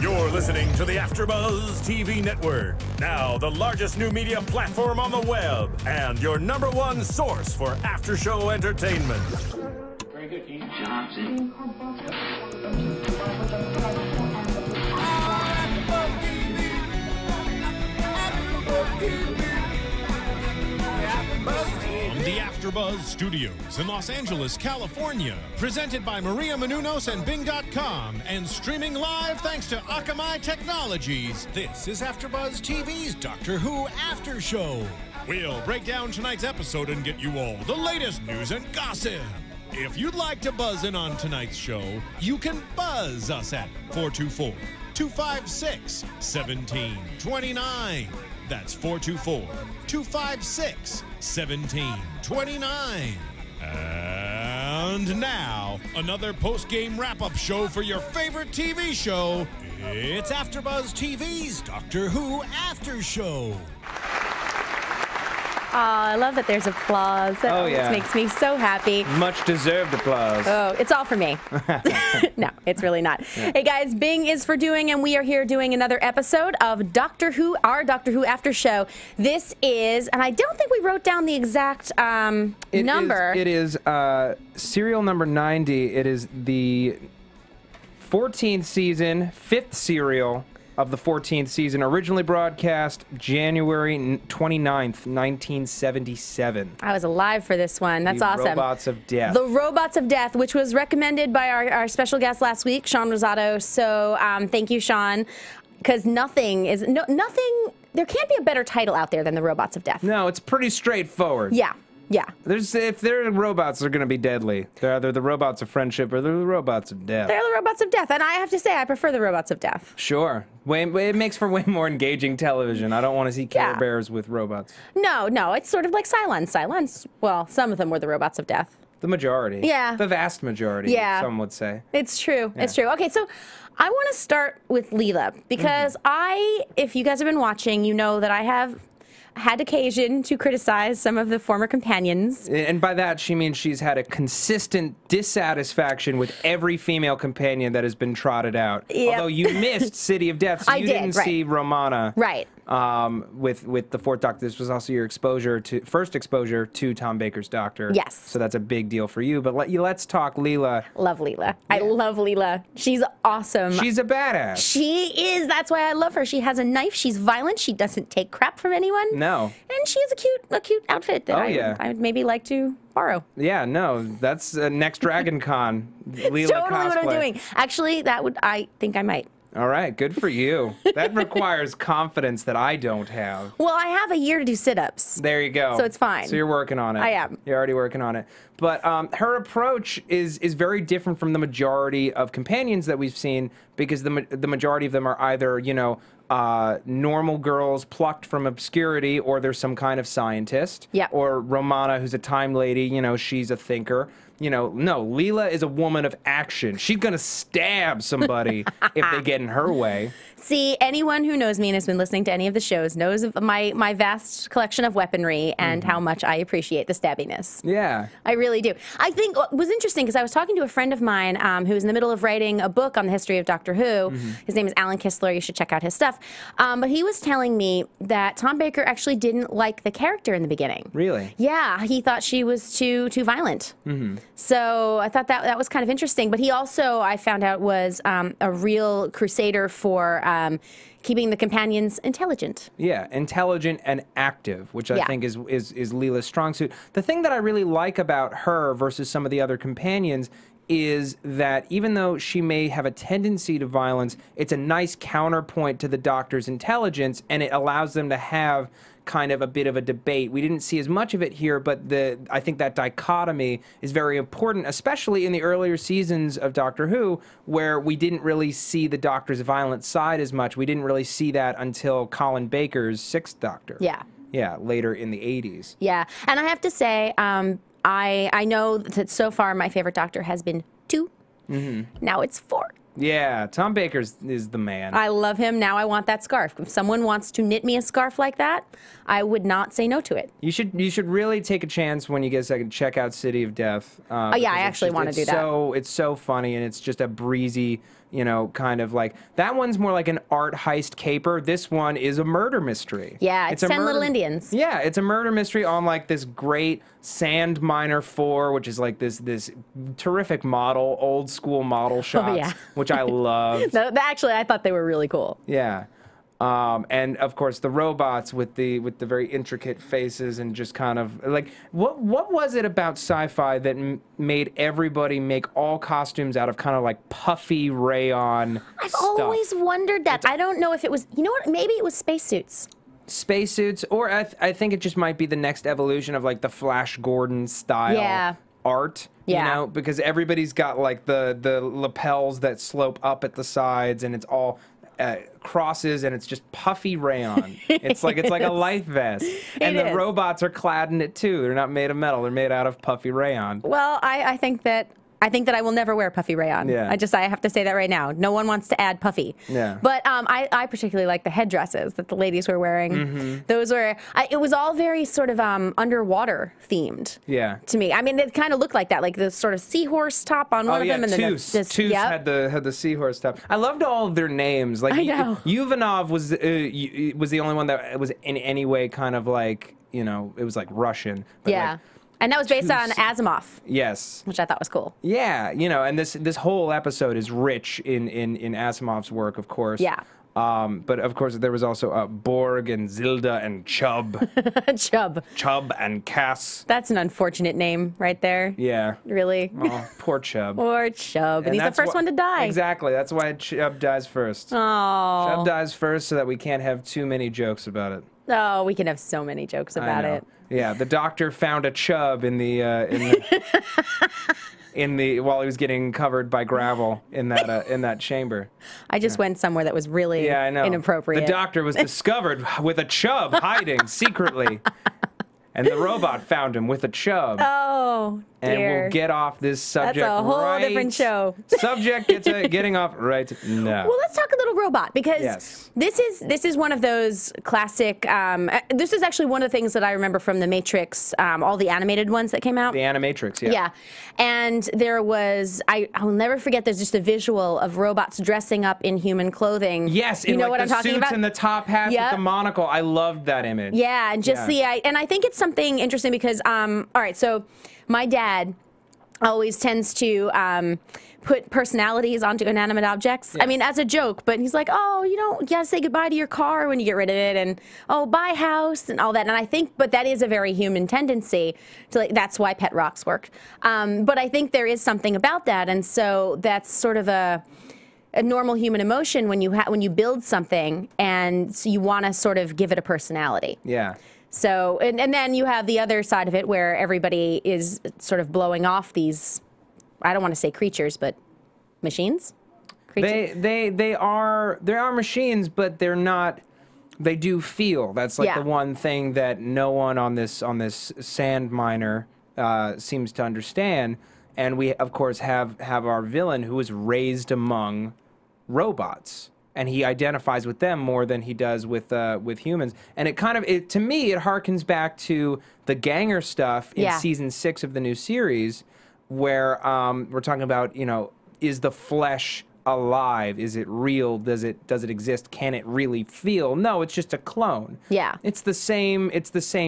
You're listening to the AFTERBUZZ TV Network, now the largest new media platform on the web, and your #1 source for after-show entertainment. Very good, Dean. Johnson. From the AFTERBUZZ Studios in Los Angeles, California, presented by Maria Menounos and Bing.com, and streaming live thanks to Akamai Technologies, this is AFTERBUZZ TV's Doctor Who After Show. We'll break down tonight's episode and get you all the latest news and gossip. If you'd like to buzz in on tonight's show, you can buzz us at 424-256-1729. That's 424-256-1729. And now, another post-game wrap-up show for your favorite TV show. It's AFTERBUZZ TV's Doctor Who After Show. I love that there's applause. That always makes me so happy. Much deserved applause. Oh, it's all for me. No, it's really not. Yeah. Hey guys, Bing is for doing, and we are here doing another episode of Doctor Who, our Doctor Who After Show. This is, and I don't think we wrote down the exact number. It is serial number 90. It is the 14th season, 5th serial of the 14th season, originally broadcast January 29th, 1977. I was alive for this one. That's awesome. Robots of Death. The Robots of Death, which was recommended by our special guest last week, Sean Rosato. So thank you, Sean, because nothing, there can't be a better title out there than The Robots of Death. No, it's pretty straightforward. Yeah. Yeah. If they're robots, they're going to be deadly. They're either the robots of friendship or they're the robots of death. They're the robots of death, and I have to say I prefer the robots of death. Sure. It makes for way more engaging television. I don't want to see Care Bears with robots. No, it's sort of like Cylons. Well, some of them were the robots of death. The majority. Yeah. The vast majority, some would say. It's true. Yeah. It's true. Okay, so I want to start with Leela, because if you guys have been watching, you know that I have had occasion to criticize some of the former companions. And by that, she means she's had a consistent dissatisfaction with every female companion that has been trotted out. Yep. Although you missed City of Death, so you didn't see Romana. Right. With the Fourth Doctor. This was also your first exposure to Tom Baker's Doctor. Yes. So that's a big deal for you. But let's talk Leela. Love Leela. Yeah. I love Leela. She's awesome. She's a badass. She is. That's why I love her. She has a knife. She's violent. She doesn't take crap from anyone. No. And she has a cute outfit that I would maybe like to borrow. Yeah, no, that's next Dragon Con. Leela totally cosplay. What I'm doing. Actually, I think I might. All right, good for you. That requires confidence that I don't have. Well, I have a year to do sit-ups. There you go. So it's fine. So you're working on it. I am. You're already working on it. But her approach is very different from the majority of companions that we've seen, because the majority of them are either, normal girls plucked from obscurity, or there's some kind of scientist. Yeah. Or Romana, who's a time lady, she's a thinker. No, Leela is a woman of action. She's going to stab somebody if they get in her way. See, anyone who knows me and has been listening to any of the shows knows of my vast collection of weaponry and how much I appreciate the stabbiness. Yeah. I really do. I think what was interesting, because I was talking to a friend of mine who's in the middle of writing a book on the history of Doctor Who. His name is Alan Kistler. You should check out his stuff. But he was telling me that Tom Baker actually didn't like the character in the beginning. Really? Yeah, he thought she was too violent. So I thought that was kind of interesting. But he also, I found out, was a real crusader for keeping the companions intelligent. Yeah, intelligent and active, which I think is Leela's strong suit. The thing that I really like about her versus some of the other companions is that even though she may have a tendency to violence, it's a nice counterpoint to the Doctor's intelligence, and it allows them to have kind of a bit of a debate. We didn't see as much of it here, but I think that dichotomy is very important, especially in the earlier seasons of Doctor Who, where we didn't really see the Doctor's violent side as much. We didn't really see that until Colin Baker's Sixth Doctor. Yeah. Yeah, later in the 80s. Yeah, and I have to say, I know that so far my favorite Doctor has been 2. Now it's 4. Yeah, Tom Baker is the man. I love him. Now I want that scarf. If someone wants to knit me a scarf like that, I would not say no to it. You should really take a chance when you get a second. Check out City of Death. Oh yeah, I actually want to do that. It's so funny, and it's just a breezy you know, kind of like, that one's more like an art heist caper. This one is a murder mystery. Yeah, it's 10 Little Indians. Yeah, it's a murder mystery on like this great Sandminer 4, which is like this terrific model, old school model shots, which I loved. No, actually, I thought they were really cool. Yeah. And of course the robots with the very intricate faces and just kind of like, what was it about sci-fi that made everybody make all costumes out of kind of like puffy rayon I've stuff? always wondered that. I don't know if it was, you know what, maybe it was spacesuits. Spacesuits, or I think it just might be the next evolution of like the Flash Gordon style art. You know, because everybody's got like the lapels that slope up at the sides, and it's all crosses, and it's just puffy rayon. It's like a life vest, and the robots are clad in it too. They're not made of metal; they're made out of puffy rayon. Well, I think that I will never wear puffy rayon. Yeah. I have to say that right now. No one wants to add puffy. Yeah. But I particularly like the headdresses that the ladies were wearing. Mm-hmm. Those were, it was all very sort of underwater themed. Yeah. To me, I mean, it kind of looked like that, like the sort of seahorse top on one of them, and then Toos had the seahorse top. I loved all of their names. Like, I know. Yuvanov was the only one that was in any way kind of like, you know, it was like Russian. But yeah. like, and that was based on Asimov. Yes. Which I thought was cool. Yeah, you know, and this whole episode is rich in Asimov's work, of course. Yeah. But of course, there was also Borg and Zilda and Chubb. Chubb. Chubb and Cass. That's an unfortunate name right there. Yeah. Really. Oh, poor Chubb. Poor Chubb. And he's the first one to die. Exactly. That's why Chubb dies first. Oh. Chubb dies first so that we can't have too many jokes about it. Oh, we can have so many jokes about it. Yeah, the Doctor found a Chubb in the while he was getting covered by gravel in that chamber. I just went somewhere that was really inappropriate. The Doctor was discovered with a Chubb hiding secretly. And the robot found him with a Chubb. Oh, dear. And we'll get off this subject. That's a whole different show. Subject getting off right now. Well, let's talk a little robot, because this is one of those classic. This is actually one of the things that I remember from The Matrix, all the animated ones that came out. The Animatrix, yeah. Yeah, and there was I'll never forget. There's just a visual of robots dressing up in human clothing. Yes, you know like what I'm talking about. The suits and the top hats with the monocle. I loved that image. Yeah, and just and I think it's something interesting because all right, so my dad always tends to put personalities onto inanimate objects. I mean, as a joke, but he's like, oh, you gotta say goodbye to your car when you get rid of it, and oh, bye house, and all that. And I think, but that is a very human tendency to, like, that's why pet rocks worked. But I think there is something about that, and so that's sort of a normal human emotion when you build something, and so you want to sort of give it a personality. Yeah. So, and then you have the other side of it where everybody is sort of blowing off these, I don't want to say creatures, but machines? They are machines, but they're not, they do feel. That's like the one thing that no one on this sandminer seems to understand. And we, of course, have our villain who is raised among robots. And he identifies with them more than he does with humans. And it kind of, to me, it harkens back to the Ganger stuff in season 6 of the new series, where we're talking about, you know, is the flesh alive? Is it real? Does it exist? Can it really feel? No, it's just a clone. Yeah. It's the same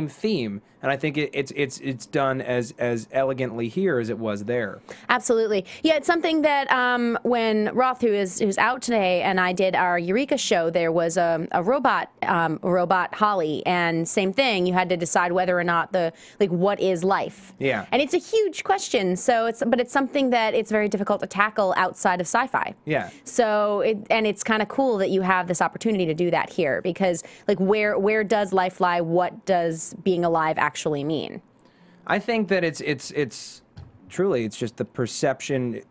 theme. And I think it's done as elegantly here as it was there. Absolutely. Yeah, it's something that when Roth, who's out today, and I did our Eureka show, there was a robot Holly, and same thing. You had to decide whether or not what is life. Yeah. And it's a huge question. So but it's something that it's very difficult to tackle outside of sci-fi. Yeah. So it's kind of cool that you have this opportunity to do that here, because like where does life lie? What does being alive actually mean? I think that it's truly, it's just the perception.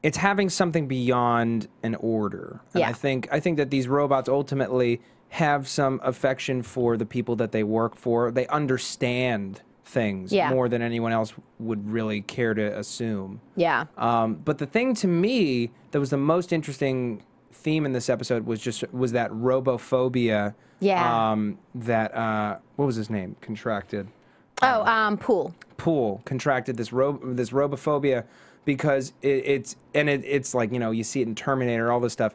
It's having something beyond an order. And I think that these robots ultimately have some affection for the people that they work for. They understand things more than anyone else would really care to assume. Yeah. But the thing to me that was the most interesting theme in this episode was that robophobia. Yeah. That what was his name? Contracted. Pool. pool contracted this robophobia because it's like, you know, you see it in Terminator, all this stuff.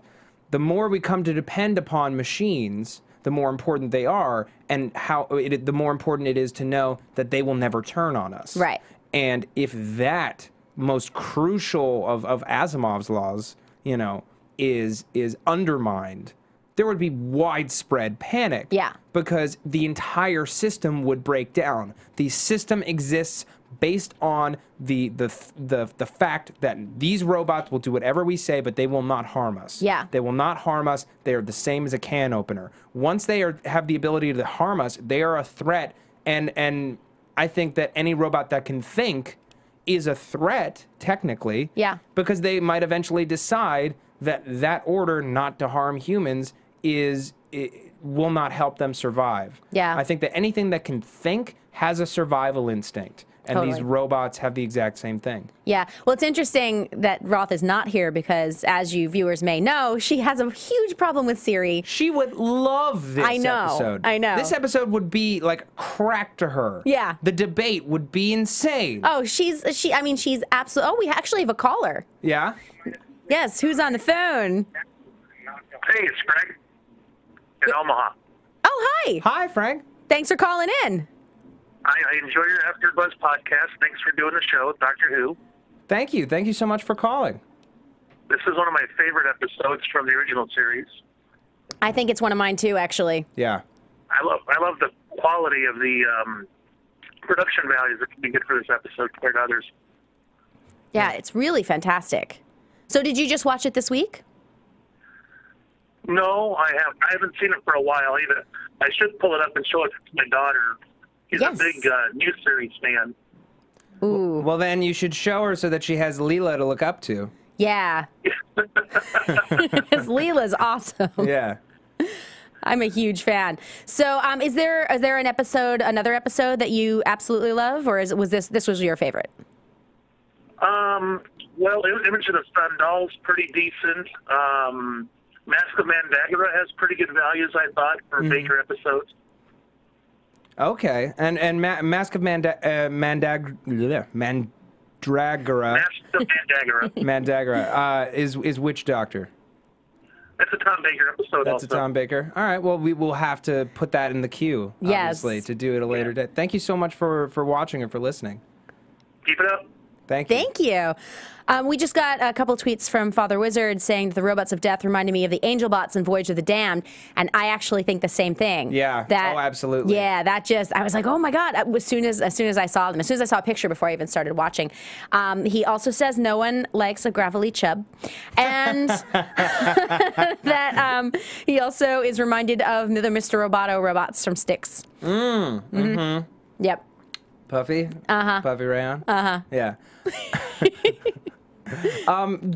The more we come to depend upon machines, the more important they are, and the more important it is to know that they will never turn on us. Right. And if that most crucial of Asimov's laws, you know, is undermined, there would be widespread panic. Yeah. Because the entire system would break down. The system exists based on the fact that these robots will do whatever we say, but they will not harm us. Yeah. They will not harm us. They are the same as a can opener. Once they have the ability to harm us, they are a threat. And I think that any robot that can think is a threat, technically. Yeah. Because they might eventually decide that order not to harm humans will not help them survive. Yeah. I think that anything that can think has a survival instinct. And Totally. these robots have the exact same thing. Yeah. Well, it's interesting that Roth is not here because, as you viewers may know, she has a huge problem with Siri. She would love this episode. I know. This episode would be like crack to her. Yeah. The debate would be insane. Oh, she's absolutely. Oh, we actually have a caller. Yeah? Yes. Who's on the phone? Hey, it's Greg in Omaha. Oh, hi. Hi, Frank. Thanks for calling in. I enjoy your AfterBuzz podcast. Thanks for doing the show, Doctor Who. Thank you. Thank you so much for calling. This is one of my favorite episodes from the original series. I think it's one of mine too, actually. Yeah. I love the quality of the production values that can be good for this episode compared to others. Yeah, it's really fantastic. So did you just watch it this week? No, I haven't seen it for a while either. I should pull it up and show it to my daughter. She's Yes. a big new series fan. Ooh. Well, then you should show her so that she has Leela to look up to. Yeah. Because Leela's awesome. Yeah. I'm a huge fan. So, is there another episode that you absolutely love, or was this your favorite? Well, Image of the Sun Doll's pretty decent. Mask of Mandragora has pretty good values, I thought, for Baker episodes. Okay. And Mask of Mandragora. Mask of Mandragora. Mandragora is which Doctor? That's a Tom Baker episode. That's also. a Tom Baker. All right. Well, we will have to put that in the queue, obviously, Yes. to do it a later date. Thank you so much for watching and for listening. Keep it up. Thank you. Thank you. We just got a couple tweets from Father Wizard saying that the robots of death reminded me of the Angel Bots in Voyage of the Damned, and I actually think the same thing. Yeah. Oh, absolutely. Yeah, I was like, oh my God, as soon as I saw them, as soon as I saw a picture before I even started watching. He also says no one likes a gravelly chub, and that he also is reminded of the Mr. Roboto robots from Styx. Yep. Puffy? Puffy Rayon? Yeah.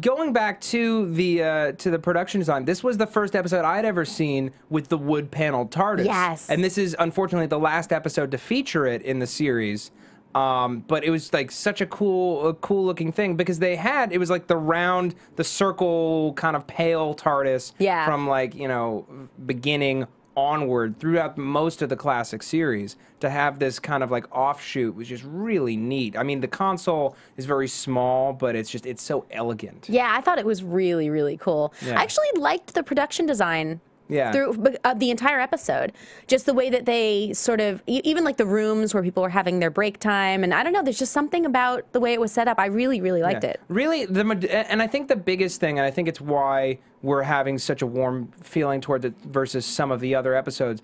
Going back to the production design, this was the first episode I'd ever seen with the wood paneled TARDIS. Yes. And this is unfortunately the last episode to feature it in the series. But it was like such a cool looking thing because it was like the circle kind of pale TARDIS from like, you know, beginning onward throughout most of the classic series. To have this kind of like offshoot was just really neat. I mean, the console is very small, but it's so elegant. Yeah, I thought it was really, really cool. Yeah. I actually liked the production design through the entire episode. Just the way that they sort of, even like the rooms where people were having their break time. And I don't know, there's just something about the way it was set up. I really, really liked it. Really, and I think the biggest thing, and I think it's why we're having such a warm feeling towards it versus some of the other episodes,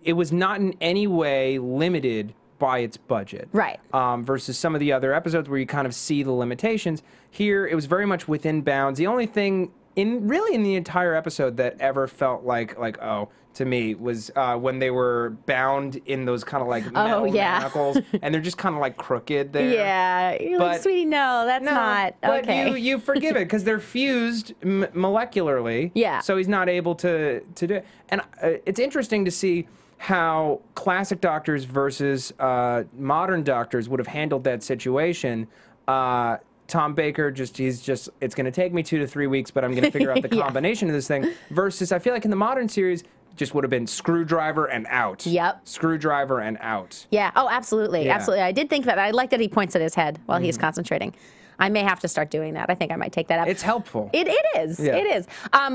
it was not in any way limited by its budget. Right. Versus some of the other episodes where you kind of see the limitations. Here, it was very much within bounds. The only thing in the entire episode that ever felt like oh, to me was when they were bound in those kind of like metal manacles, and they're just kind of like crooked there. Yeah, you're like, sweetie, no, that's not okay. But you forgive it because they're fused molecularly. Yeah. So he's not able to do it. And it's interesting to see how classic doctors versus modern doctors would have handled that situation. Tom Baker, it's going to take me 2 to 3 weeks, but I'm going to figure out the combination of this thing. Versus, I feel like in the modern series, just would have been screwdriver and out. Yep. Screwdriver and out. Yeah. Oh, absolutely. Yeah. Absolutely. I did think that. I like that he points at his head while he's concentrating. I may have to start doing that. I think I might take that up. It's helpful. It is. Yeah. It is.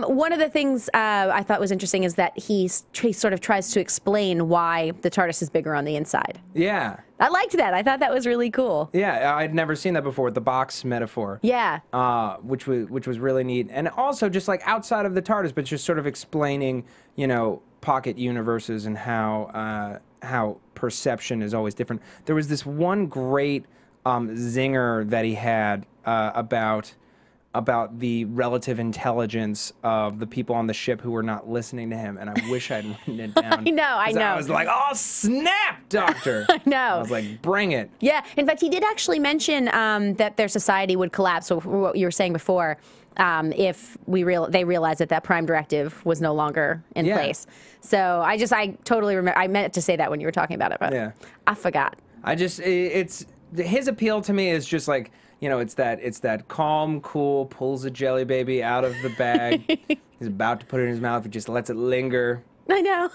One of the things I thought was interesting is that he sort of tries to explain why the TARDIS is bigger on the inside. Yeah. I liked that. I thought that was really cool. Yeah, I'd never seen that before, the box metaphor. Yeah. Which was really neat. And also just like outside of the TARDIS, but just sort of explaining, you know, pocket universes and how perception is always different. There was this one great zinger that he had about the relative intelligence of the people on the ship who were not listening to him, and I wish I'd written it down. I know. I was like, oh, snap, Doctor. I know. I was like, bring it. Yeah. In fact, he did actually mention that their society would collapse. So what you were saying before, if they realized that Prime Directive was no longer in place. So I totally remember. I meant to say that when you were talking about it, but I forgot. It's his appeal to me is just like, you know, it's that calm, cool, pulls a jelly baby out of the bag. He's about to put it in his mouth. He just lets it linger. I know.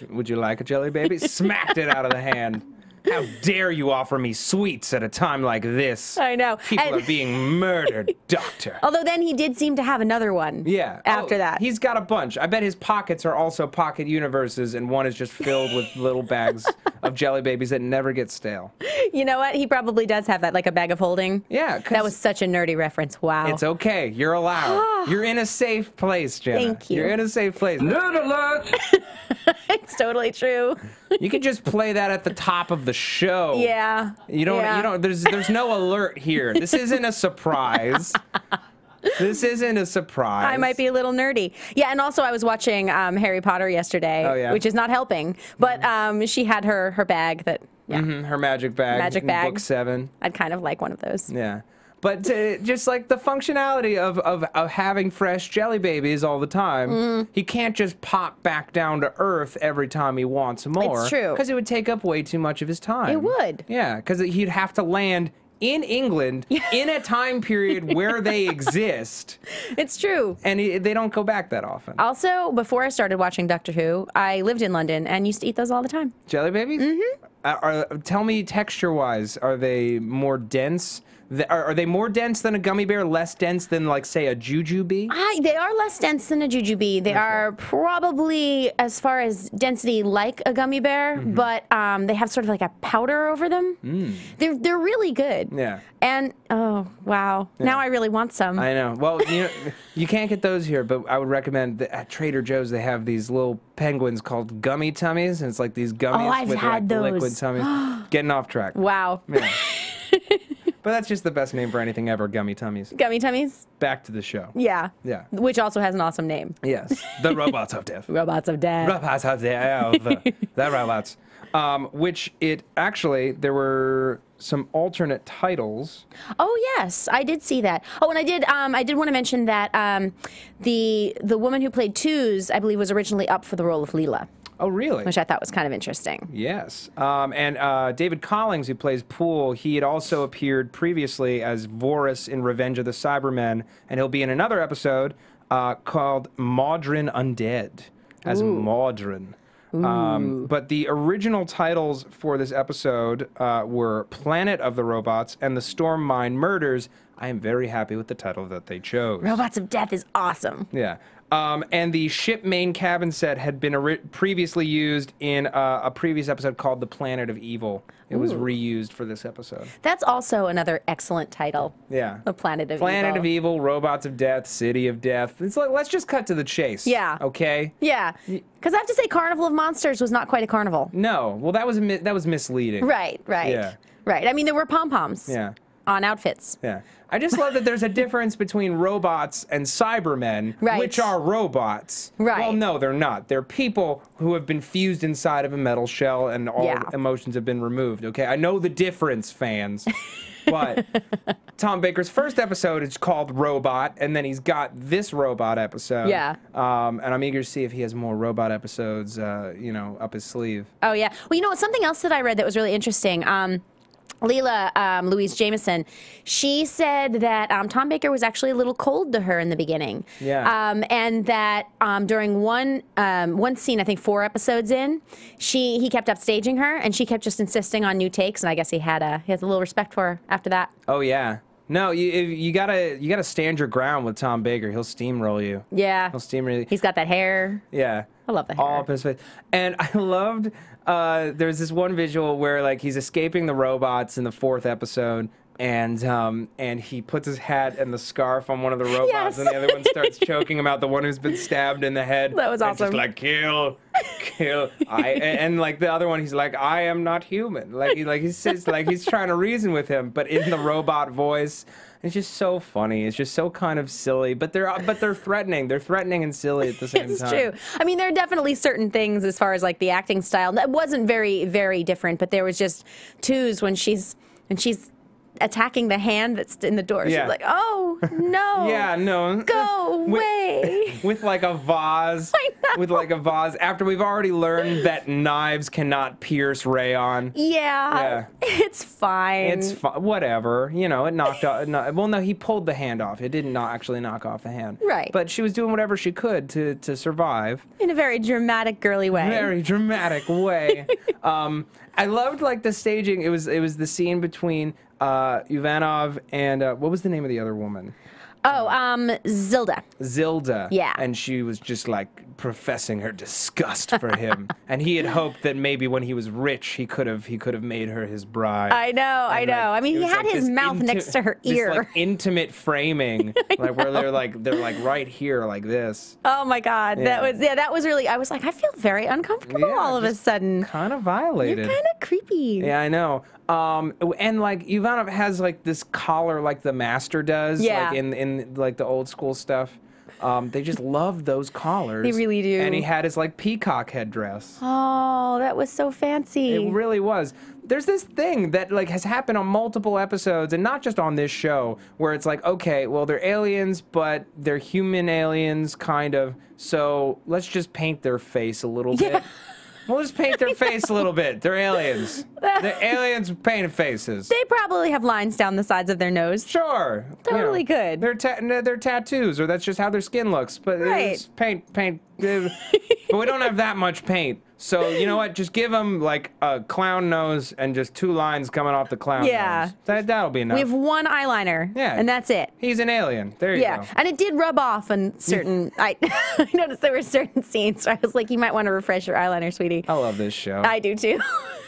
Would you like a jelly baby? Smacked it out of the hand. How dare you offer me sweets at a time like this? I know. People are being murdered, Doctor. Although then he did seem to have another one. Yeah. After that. He's got a bunch. I bet his pockets are also pocket universes, and one is just filled with little bags of jelly babies that never get stale. You know what? He probably does have that, like a bag of holding. Yeah. That was such a nerdy reference. Wow. It's okay. You're allowed. You're in a safe place, Jenna. Thank you. You're in a safe place. Nerd alert! It's totally true. You could just play that at the top of the show. Yeah. You don't, there's no alert here. This isn't a surprise. This isn't a surprise. I might be a little nerdy. Yeah, and also I was watching Harry Potter yesterday, which is not helping. But she had her bag that, her magic bag. Magic bag. Book 7. I'd kind of like one of those. Yeah. But just like the functionality of having fresh jelly babies all the time, he can't just pop back down to Earth every time he wants more. It's true. Because it would take up way too much of his time. It would. Yeah, because he'd have to land in England in a time period where they exist. It's true. And they don't go back that often. Also, before I started watching Doctor Who, I lived in London and used to eat those all the time. Jelly babies? Mm-hmm. Tell me texture-wise, are they more dense? Are they more dense than a gummy bear, less dense than, like, say, a jujube? They are less dense than a jujube. They are probably, as far as density, like a gummy bear, but they have sort of like a powder over them. They're really good. Yeah. And, oh, wow. Yeah. Now I really want some. I know. Well, you can't get those here, but I would recommend that at Trader Joe's they have these little penguins called gummy tummies, and it's like these gummies with like liquid tummies. Getting off track. Wow. Yeah. But that's just the best name for anything ever, gummy tummies. Gummy tummies? Back to the show. Yeah. Yeah. Which also has an awesome name. Yes. The Robots of Death. Robots of Death. Robots of Death. The robots. Which there were some alternate titles. Oh yes, I did see that. Oh, and I did want to mention that the woman who played Twos, I believe, was originally up for the role of Leela. Oh, really? Which I thought was kind of interesting. Yes. And David Collings, who plays Poole, he had also appeared previously as Vorus in Revenge of the Cybermen, and he'll be in another episode called Modron Undead, as Modron. But the original titles for this episode were Planet of the Robots and The Storm Mine Murders. I am very happy with the title that they chose. Robots of Death is awesome. Yeah. And the ship main cabin set had been previously used in a previous episode called The Planet of Evil. It was reused for this episode. That's also another excellent title. Yeah. The Planet of Evil. Planet of Evil, Robots of Death, City of Death. It's like, let's just cut to the chase. Yeah. Okay? Yeah. Because I have to say Carnival of Monsters was not quite a carnival. No. Well, that was misleading. Right. Yeah. Right. I mean, there were pom-poms. Yeah. On outfits. Yeah. I just love that there's a difference between robots and Cybermen, which are robots. Right. Well, no, they're not. They're people who have been fused inside of a metal shell and all emotions have been removed, okay? I know the difference, fans. But Tom Baker's first episode is called Robot, and then he's got this robot episode. Yeah. And I'm eager to see if he has more robot episodes, up his sleeve. Oh, yeah. Well, something else that I read that was really interesting, Leela, Louise Jameson, she said that Tom Baker was actually a little cold to her in the beginning. Yeah. And that during one scene, I think 4 episodes in, he kept upstaging her, and she kept just insisting on new takes. And I guess he has a little respect for her after that. Oh yeah. No, you gotta stand your ground with Tom Baker. He'll steamroll you. Yeah. He'll steamroll you. He's got that hair. Yeah. I love the hair. All up in his face. And I loved, there's this one visual where like he's escaping the robots in the 4th episode, and he puts his hat and the scarf on one of the robots, Yes. and the other one starts choking him out, the one who's been stabbed in the head. That was and awesome. just like, kill. And like the other one, he's like, I am not human. He says, like he's trying to reason with him, but in the robot voice. It's just so funny. It's just so kind of silly, but they're threatening. They're threatening and silly at the same time. It's true. I mean, there are definitely certain things as far as like the acting style that wasn't very, very different, but there was just twos when she's attacking the hand that's in the door. Yeah. She's like, oh no. Yeah, no. Go away. With like a vase. I know. With like a vase. After we've already learned that knives cannot pierce rayon. Yeah. It's fine. It's whatever. You know, it knocked off. Well, no, he pulled the hand off. It didn't actually knock off the hand. Right. But she was doing whatever she could to survive. In a very dramatic, girly way. Very dramatic way. I loved like the staging. It was the scene between Ivanov and what was the name of the other woman? Oh, Zilda. Zilda. Yeah. And she was just like professing her disgust for him. And he had hoped that maybe when he was rich, he could have made her his bride. I know. I mean, he had his mouth next to her ear. This like intimate framing, like where they're like right here, like this. Oh my God, Yeah. that was really. I was like, I feel very uncomfortable all of a sudden. Kind of violated. You're kind of creepy. Yeah, I know. And like Ivanov has like this collar like the Master does, Yeah. like in like the old school stuff. They just love those collars. They really do. And he had his like peacock headdress. Oh, that was so fancy. It really was. There's this thing that like has happened on multiple episodes, and not just on this show, where it's like, okay, well they're aliens, but they're human aliens, kind of. So let's just paint their face a little bit. We'll just paint their face a little bit. They're aliens. They're aliens with painted faces. They probably have lines down the sides of their nose. Sure. Totally could. They're tattoos, or that's just how their skin looks. But Right. it's paint. But we don't have that much paint. So you know what? Just give them like a clown nose and just 2 lines coming off the clown Yeah. nose. That'll be enough. We have one eyeliner. Yeah. And that's it. He's an alien. There you Yeah, go. and it did rub off on certain. I noticed there were certain scenes where I was like, "You might want to refresh your eyeliner, sweetie." I love this show. I do too.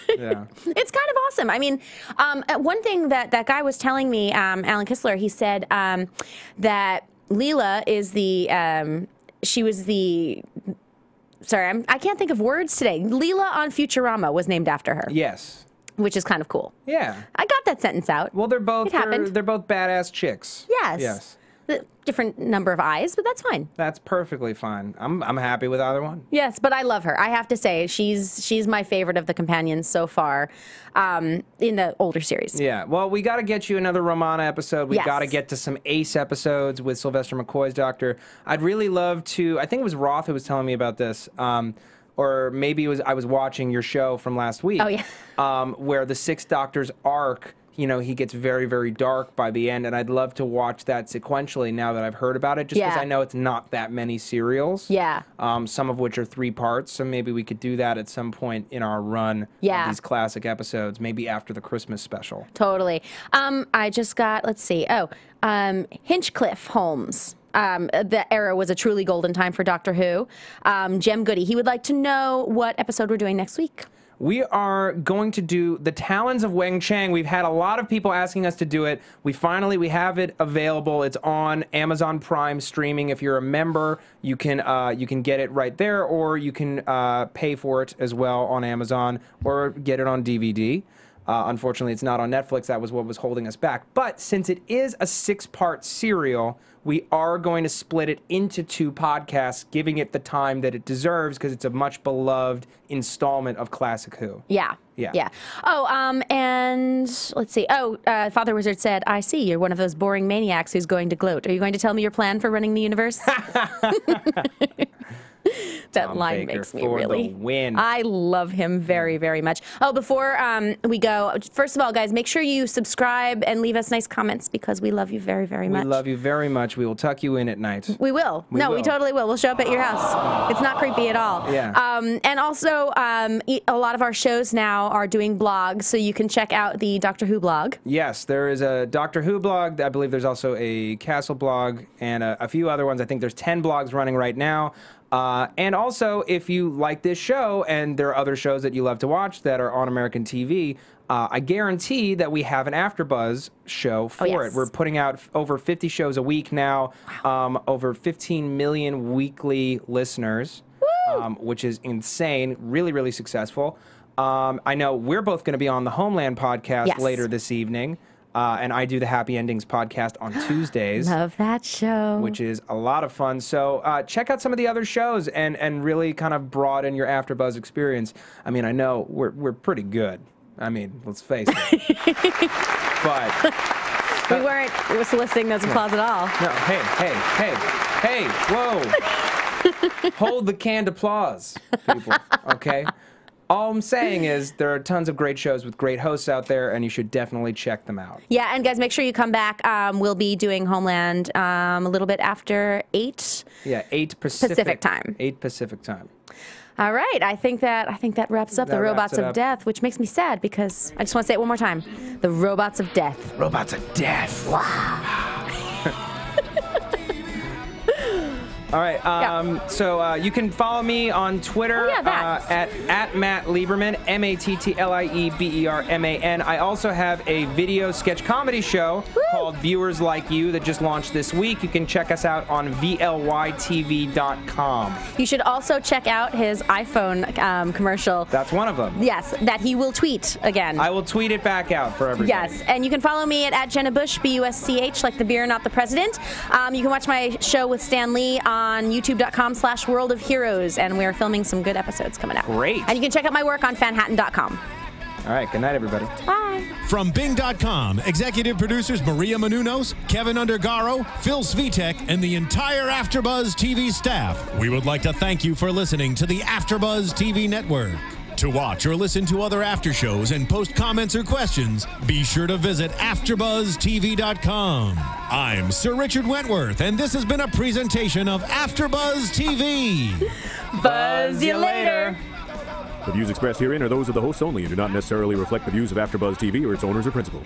Yeah. It's kind of awesome. I mean, one thing that guy was telling me, Alan Kistler, he said that Leela is she was the. Sorry, I can't think of words today. Leela on Futurama was named after her. Yes. Which is kind of cool. Yeah. I got that sentence out. Well, they're both It happened. they're both badass chicks. Yes. Yes. The different number of eyes, but that's fine. That's perfectly fine. I'm happy with either one. Yes, but I love her. I have to say, she's my favorite of the companions so far in the older series. Yeah, well, we got to get you another Romana episode. We Yes. got to get to some Ace episodes with Sylvester McCoy's Doctor. I'd really love to. I think it was Roth who was telling me about this. Or maybe it was I was watching your show from last week. Oh, yeah. Where the Sixth Doctor's arc, you know, he gets very, very dark by the end, and I'd love to watch that sequentially now that I've heard about it, just because Yeah. I know it's not that many serials. Yeah. Some of which are 3 parts, so maybe we could do that at some point in our run Yeah. of these classic episodes, maybe after the Christmas special. Totally. I just got, let's see. Hinchcliffe Holmes. The era was a truly golden time for Doctor Who. Jem Goody, he would like to know what episode we're doing next week. We are going to do The Talons of Weng Chang. We've had a lot of people asking us to do it. We have it available. It's on Amazon Prime streaming. If you're a member, you can get it right there, or you can pay for it as well on Amazon, or get it on DVD. Unfortunately, it's not on Netflix. That was what was holding us back. But since it is a 6-part serial, we are going to split it into 2 podcasts, giving it the time that it deserves, because it's a much beloved installment of Classic Who. Yeah. Yeah. Yeah. Oh, and let's see. Oh, Father Wizard said, I see you're one of those boring maniacs who's going to gloat. Are you going to tell me your plan for running the universe? That Tom line Baker makes me for really the win. I love him very, very much. Oh, before we go, first of all, guys, make sure you subscribe and leave us nice comments because we love you very, very much. We love you very much. We will tuck you in at night. We will. We totally will. We'll show up at your house. It's not creepy at all. Yeah. And also, a lot of our shows now are doing blogs, so you can check out the Doctor Who blog. Yes, there is a Doctor Who blog. I believe there's also a Castle blog and a few other ones. I think there's 10 blogs running right now. And also, if you like this show and there are other shows that you love to watch that are on American TV, I guarantee that we have an AfterBuzz show for it. We're putting out over 50 shows a week now, over 15 million weekly listeners, which is insane, really, really successful. I know we're both going to be on the Homeland podcast later this evening. And I do the Happy Endings podcast on Tuesdays. Love that show. Which is a lot of fun. So check out some of the other shows and really kind of broaden your AfterBuzz experience. I mean, I know we're pretty good. I mean, let's face it. But we weren't soliciting those applause at all. No, hey, whoa. Hold the canned applause, people, okay? All I'm saying is there are tons of great shows with great hosts out there, and you should definitely check them out. Yeah, and guys, make sure you come back. We'll be doing Homeland a little bit after 8. Yeah, 8 Pacific time. 8 Pacific time. All right, I think that wraps up the Robots of Death, which makes me sad because I just want to say it one more time. The Robots of Death. Robots of Death. Wow. All right, so you can follow me on Twitter at Matt Lieberman, MattLieberman. I also have a video sketch comedy show called Viewers Like You that just launched this week. You can check us out on VLYTV.com. You should also check out his iPhone commercial. That's one of them. Yes, that he will tweet again. I will tweet it back out for everybody. Yes, and you can follow me at Jenna Busch, BUSCH, like the beer, not the president. You can watch my show with Stan Lee on youtube.com/World of Heroes, and we're filming some good episodes coming out. Great. And you can check out my work on fanhattan.com. All right, good night, everybody. Bye. From Bing.com, executive producers Maria Menounos, Kevin Undergaro, Phil Svitek, and the entire AfterBuzz TV staff, we would like to thank you for listening to the AfterBuzz TV network. To watch or listen to other after shows and post comments or questions, be sure to visit AfterBuzzTV.com. I'm Sir Richard Wentworth, and this has been a presentation of AfterBuzz TV. Buzz you later. The views expressed herein are those of the hosts only and do not necessarily reflect the views of AfterBuzz TV or its owners or principals.